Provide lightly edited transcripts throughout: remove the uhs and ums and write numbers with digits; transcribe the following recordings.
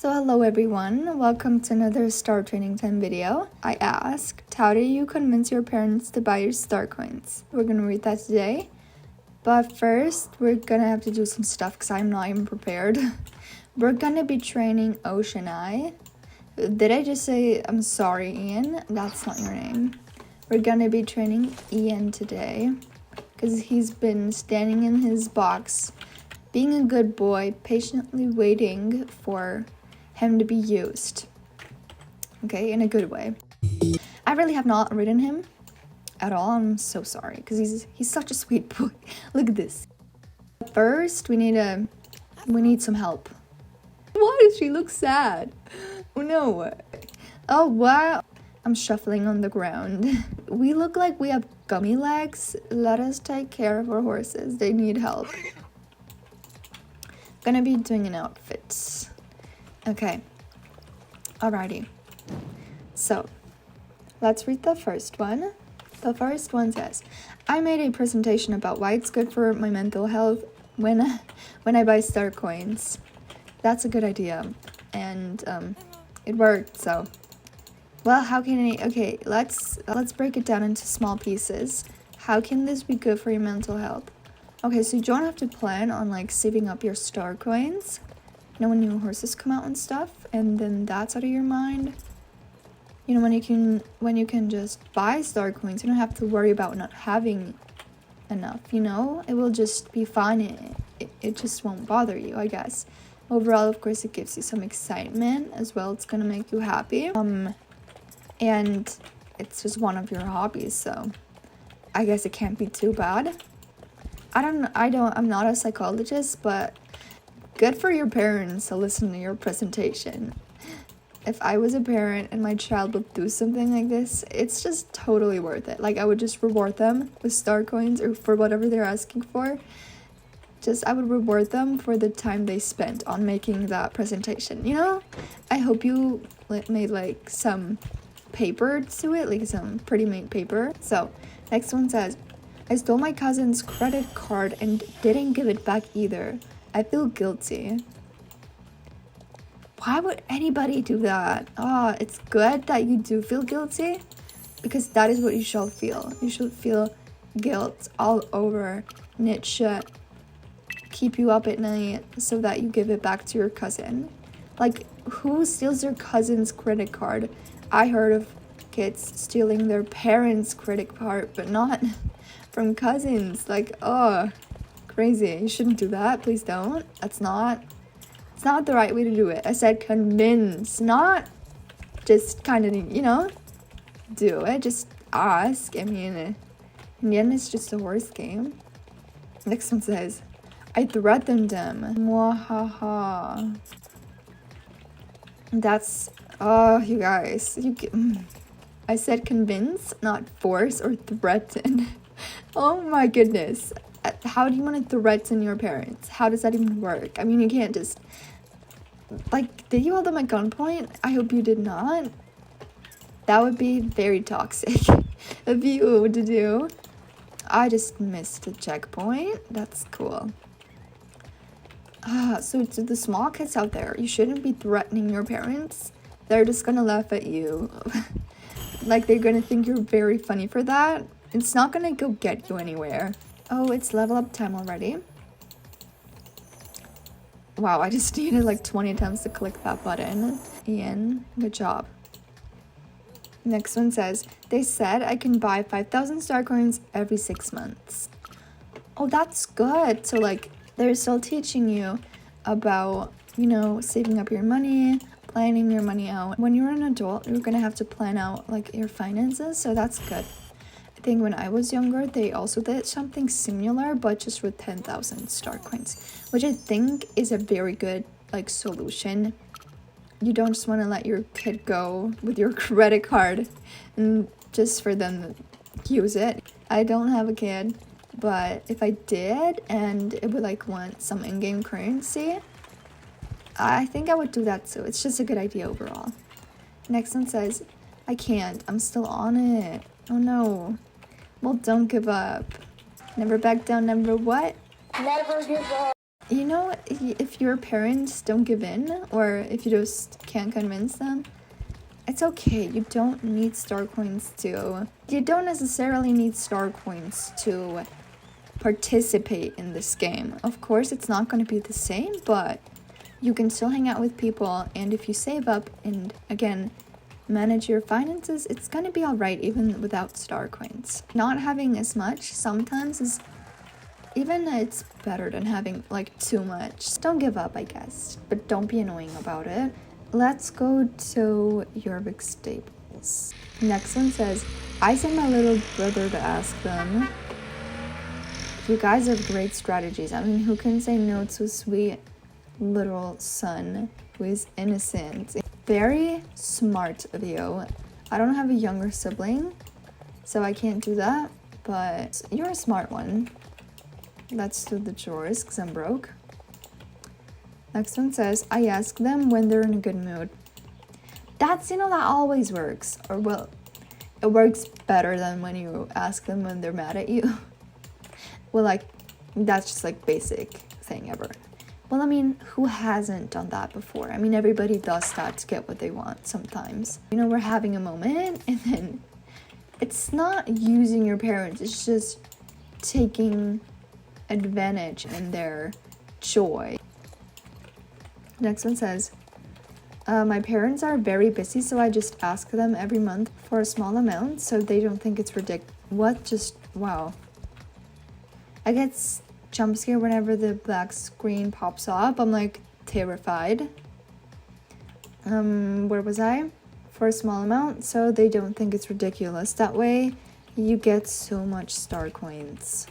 So hello everyone, welcome to another Star Training Time video. I asked, how do you convince your parents to buy your star coins? We're gonna read that today. But first, we're gonna have to do some stuff because I'm not even prepared. We're gonna be training Ocean Eye. Did I just say, I'm sorry Ian? That's not your name. We're gonna be training Ian today because he's been standing in his box, being a good boy, patiently waiting for him to be used. Okay, in a good way. I really have not ridden him at all. I'm so sorry because he's such a sweet boy. Look at this. First, we need some help. Why does she look sad? Oh no. Oh wow. I'm shuffling on the ground. We look like we have gummy legs. Let us take care of our horses. They need help. Gonna be doing an outfit. Okay. Alrighty. So, let's read the first one. The first one says, I made a presentation about why it's good for my mental health when I buy star coins. That's a good idea. And it worked, so. Well, how can I, okay, let's break it down into small pieces. How can this be good for your mental health? Okay, so you don't have to plan on like saving up your star coins. You know, when new horses come out and stuff, and then that's out of your mind. You know, when you can just buy star coins, you don't have to worry about not having enough, you know? It will just be fine. It just won't bother you, I guess. Overall, of course, it gives you some excitement as well. It's gonna make you happy. And it's just one of your hobbies, so I guess it can't be too bad. I'm not a psychologist, but good for your parents to listen to your presentation. If I was a parent and my child would do something like this, it's just totally worth it. Like, I would just reward them with star coins or for whatever they're asking for. I would reward them for the time they spent on making that presentation, you know? I hope you made like some paper to it, like some pretty made paper. So, next one says, I stole my cousin's credit card and didn't give it back either. I feel guilty. Why would anybody do that? It's good that you do feel guilty because that is what you should feel. You should feel guilt all over, and it should keep you up at night so that you give it back to your cousin. Like, who steals their cousin's credit card? I heard of kids stealing their parents' credit card, but not from cousins. Like, oh, crazy. You shouldn't do that. Please don't. It's not the right way to do it. I said convince, not just kind of, you know, do it. Just ask. I mean, in the end, it's just a horse game. Next one says, I threatened them. Mwahaha. That's, oh, you guys. I said convince, not force or threaten. Oh my goodness. How do you want to threaten your parents? How does that even work? I mean, you can't just, like, did you hold them at gunpoint? I hope you did not. That would be very toxic of you to do. I just missed a checkpoint. That's cool. So to the small kids out there, you shouldn't be threatening your parents. They're just gonna laugh at you. Like, they're gonna think you're very funny for that. It's not gonna go get you anywhere. Oh, it's level up time already. Wow, I just needed like 20 attempts to click that button. Ian, good job. Next one says, they said I can buy 5,000 star coins every 6 months. Oh, that's good. So like, they're still teaching you about, you know, saving up your money, planning your money out. When you're an adult, you're gonna have to plan out like your finances, so that's good. I think when I was younger, they also did something similar, but just with 10,000 star coins, which I think is a very good like solution. You don't just want to let your kid go with your credit card and just for them to use it. I don't have a kid, but if I did and it would like want some in-game currency, I think I would do that too. It's just a good idea overall. Next one says, I can't. I'm still on it. Oh no. Well, don't give up. Never back down, never what? Never give up. You know, if your parents don't give in, or if you just can't convince them, it's okay. You don't need star coins to... You don't necessarily need star coins to participate in this game. Of course, it's not going to be the same, but you can still hang out with people, and if you save up and, again, manage your finances, it's going to be alright even without star coins. Not having as much sometimes is... Even it's better than having, like, too much. Don't give up, I guess, but don't be annoying about it. Let's go to your big staples. Next one says, I sent my little brother to ask them. You guys have great strategies. I mean, who can say no to a sweet little son who is innocent? Very smart of you. I don't have a younger sibling, so I can't do that, but you're a smart one. Let's do the chores, because I'm broke. Next one says, I ask them when they're in a good mood. That's, that always works. Or, well, it works better than when you ask them when they're mad at you. Well, like, that's just, like, basic thing ever. Well, I mean, who hasn't done that before? I mean, everybody does that to get what they want sometimes. We're having a moment, and then it's not using your parents. It's just taking advantage in their joy. Next one says, my parents are very busy, so I just ask them every month for a small amount so they don't think it's ridiculous. What? Just, wow. I get jump scared whenever the black screen pops up. I'm like terrified. Where was I? For a small amount so they don't think it's ridiculous. That way you get so much star coins.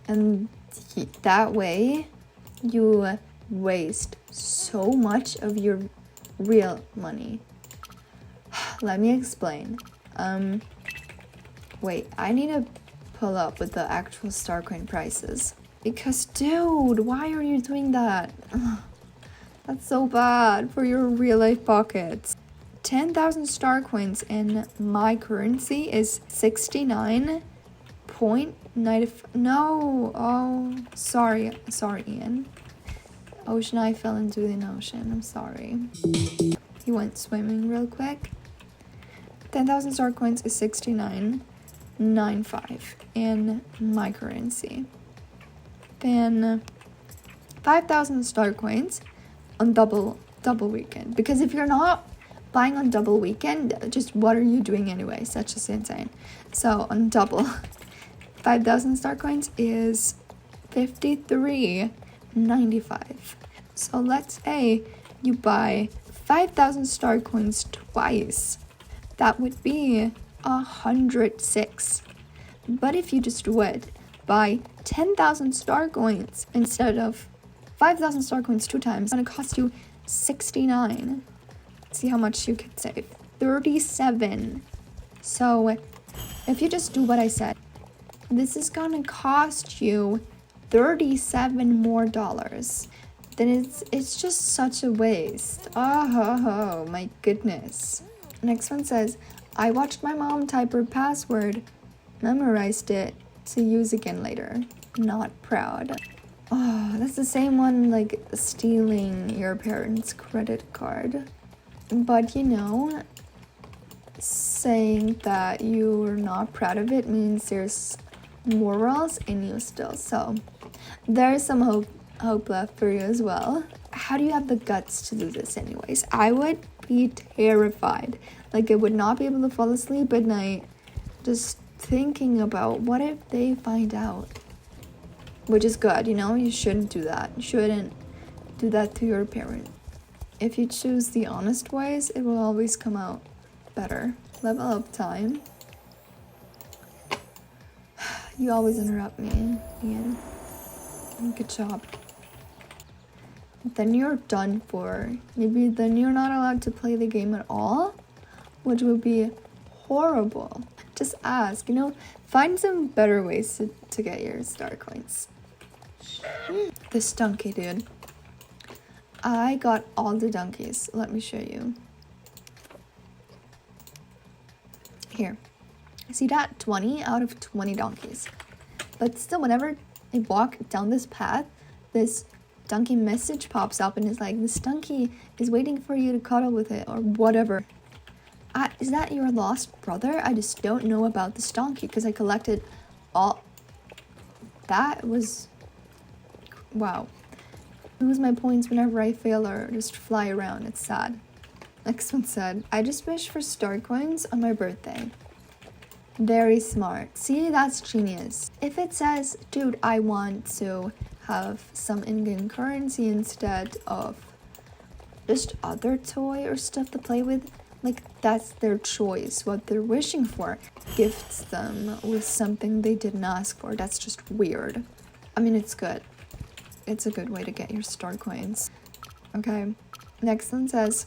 And that way you waste so much of your real money. Let me explain. Wait, I need to pull up with the actual star coin prices. Because, dude, why are you doing that? That's so bad for your real life pockets. 10,000 star coins in my currency is 69.95. No, oh, sorry, Ian. Ocean, I fell into the ocean. I'm sorry. He went swimming real quick. 10,000 star coins is 69.95 in my currency. Then 5,000 star coins on double weekend. Because if you're not buying on double weekend, just what are you doing anyways? That's just insane. So on double, 5,000 star coins is 53.95. So let's say you buy 5,000 star coins twice. That would be 106. But if you just would buy 10,000 star coins instead of 5,000 star coins 2 times, it's gonna cost you 69. Let's see how much you could save. 37. So if you just do what I said, this is gonna cost you $37 more. Then it's just such a waste. Oh my goodness. Next one says, I watched my mom type her password, memorized it to use again later. Not proud. Oh, that's the same one like stealing your parents' credit card. But saying that you're not proud of it means there's morals in you still. So there's some hope left for you as well. How do you have the guts to do this anyways? I would be terrified. Like, I would not be able to fall asleep at night just thinking about what if they find out. Which is good, you shouldn't do that. You shouldn't do that to your parent. If you choose the honest ways, it will always come out better. Level up time. You always interrupt me, Ian. Good job. Then you're done for. Maybe then you're not allowed to play the game at all, which would be horrible. Just ask, find some better ways to get your star coins. This donkey, dude. I got all the donkeys. Let me show you. Here. See that? 20 out of 20 donkeys. But still, whenever I walk down this path, this Stunky message pops up and it's like, the Stunky is waiting for you to cuddle with it or whatever. Is that your lost brother? I just don't know about the Stunky because I collected all. That was, wow. Lose my points whenever I fail or just fly around. It's sad. Next one said, I just wish for star coins on my birthday. Very smart. See, that's genius. If it says, dude, I want to have some in-game currency instead of just other toy or stuff to play with, like, that's their choice, what they're wishing for. Gifts them with something they didn't ask for. That's just weird. I mean, it's good. It's a good way to get your star coins. Okay, next one says,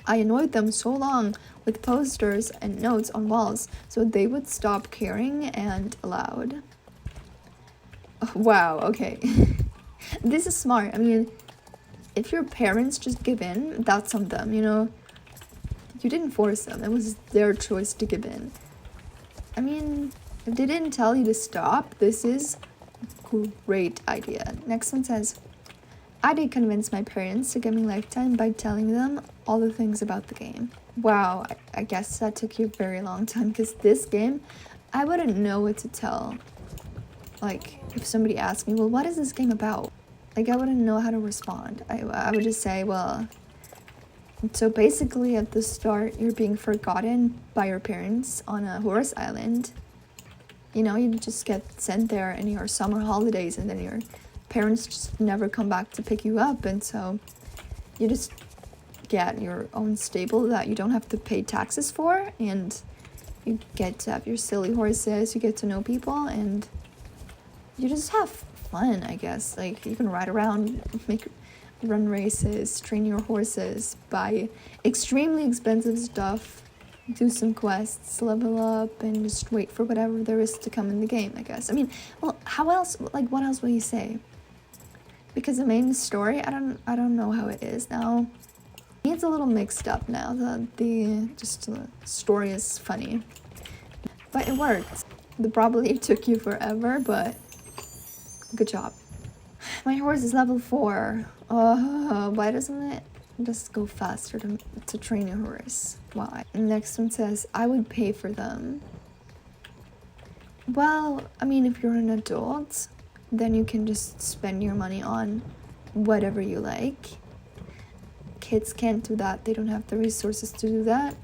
I annoyed them so long with posters and notes on walls so they would stop caring and allowed. Oh, wow, okay. This is smart. I mean, if your parents just give in, that's on them, you know? You didn't force them. It was their choice to give in. I mean, if they didn't tell you to stop, this is a great idea. Next one says, I did convince my parents to give me lifetime by telling them all the things about the game. Wow, I guess that took you a very long time because this game, I wouldn't know what to tell. Like, if somebody asked me, well, what is this game about? Like, I wouldn't know how to respond. I would just say, well, so basically at the start, you're being forgotten by your parents on a horse island. You know, you just get sent there in your summer holidays and then your parents just never come back to pick you up. And so you just get your own stable that you don't have to pay taxes for. And you get to have your silly horses, you get to know people, and you just have fun, I guess. Like, you can ride around, run races, train your horses, buy extremely expensive stuff, do some quests, level up, and just wait for whatever there is to come in the game, I guess. I mean, well, how else, like, what else will you say? Because the main story, I don't know how it is now. It's a little mixed up now. The story is funny. But it worked. Probably took you forever, but good job. My horse is level 4. Why doesn't it just go faster to train your horse? Why? And next one says, I would pay for them. Well, I mean, if you're an adult, then you can just spend your money on whatever you like. Kids can't do that. They don't have the resources to do that.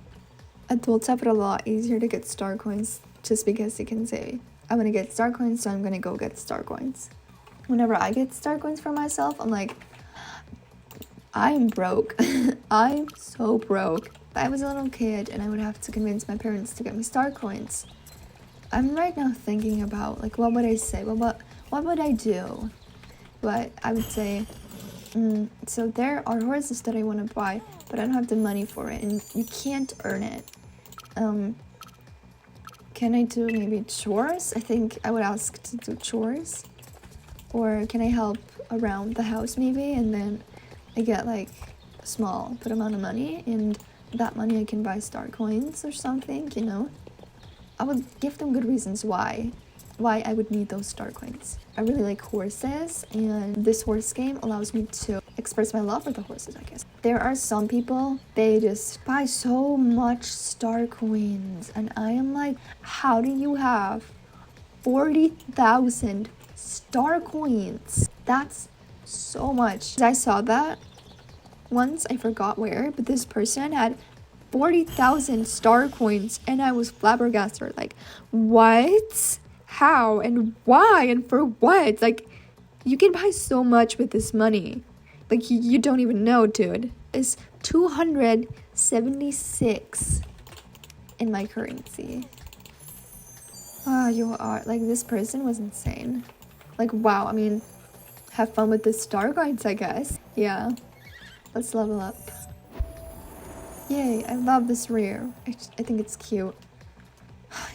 Adults have it a lot easier to get star coins just because they can say, I want to get star coins, so I'm going to go get star coins. Whenever I get star coins for myself, I'm like, I'm broke. I'm so broke. I was a little kid and I would have to convince my parents to get me star coins. I'm right now thinking about, like, what would I say? What would I do? But I would say, so there are horses that I want to buy, but I don't have the money for it, and you can't earn it. Can I do maybe chores? I think I would ask to do chores. Or can I help around the house maybe, and then I get like a small amount of money, and that money I can buy star coins or something, you know? I would give them good reasons why I would need those star coins. I really like horses, and this horse game allows me to express my love for the horses, I guess. There are some people, they just buy so much star coins, and I am like, how do you have 40,000 star coins? That's so much. I saw that once, I forgot where, but this person had 40,000 star coins, and I was flabbergasted. Like, what? How? And why? And for what? Like, you can buy so much with this money. Like, you don't even know, dude. It's 276 in my currency. Oh, you are, like, this person was insane. Like, wow, I mean, have fun with the star coins, I guess. Yeah, let's level up. Yay, I love this rear. I think it's cute.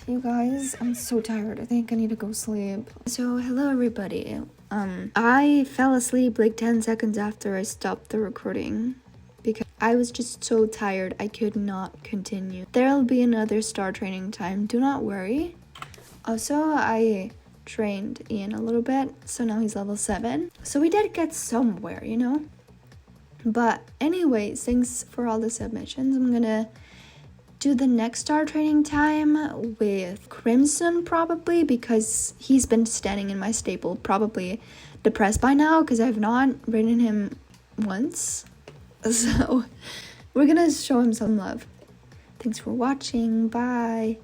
You guys, I'm so tired. I think I need to go sleep. So, hello everybody. I fell asleep like 10 seconds after I stopped the recording because I was just so tired I could not continue. There'll be another star training time, do not worry. Also, I trained Ian a little bit, so now he's level 7. So we did get somewhere, you know? But anyways, thanks for all the submissions. I'm gonna do the next Star Training Time with Crimson probably, because he's been standing in my stable, probably depressed by now because I've not ridden him once. So we're gonna show him some love. Thanks for watching. Bye.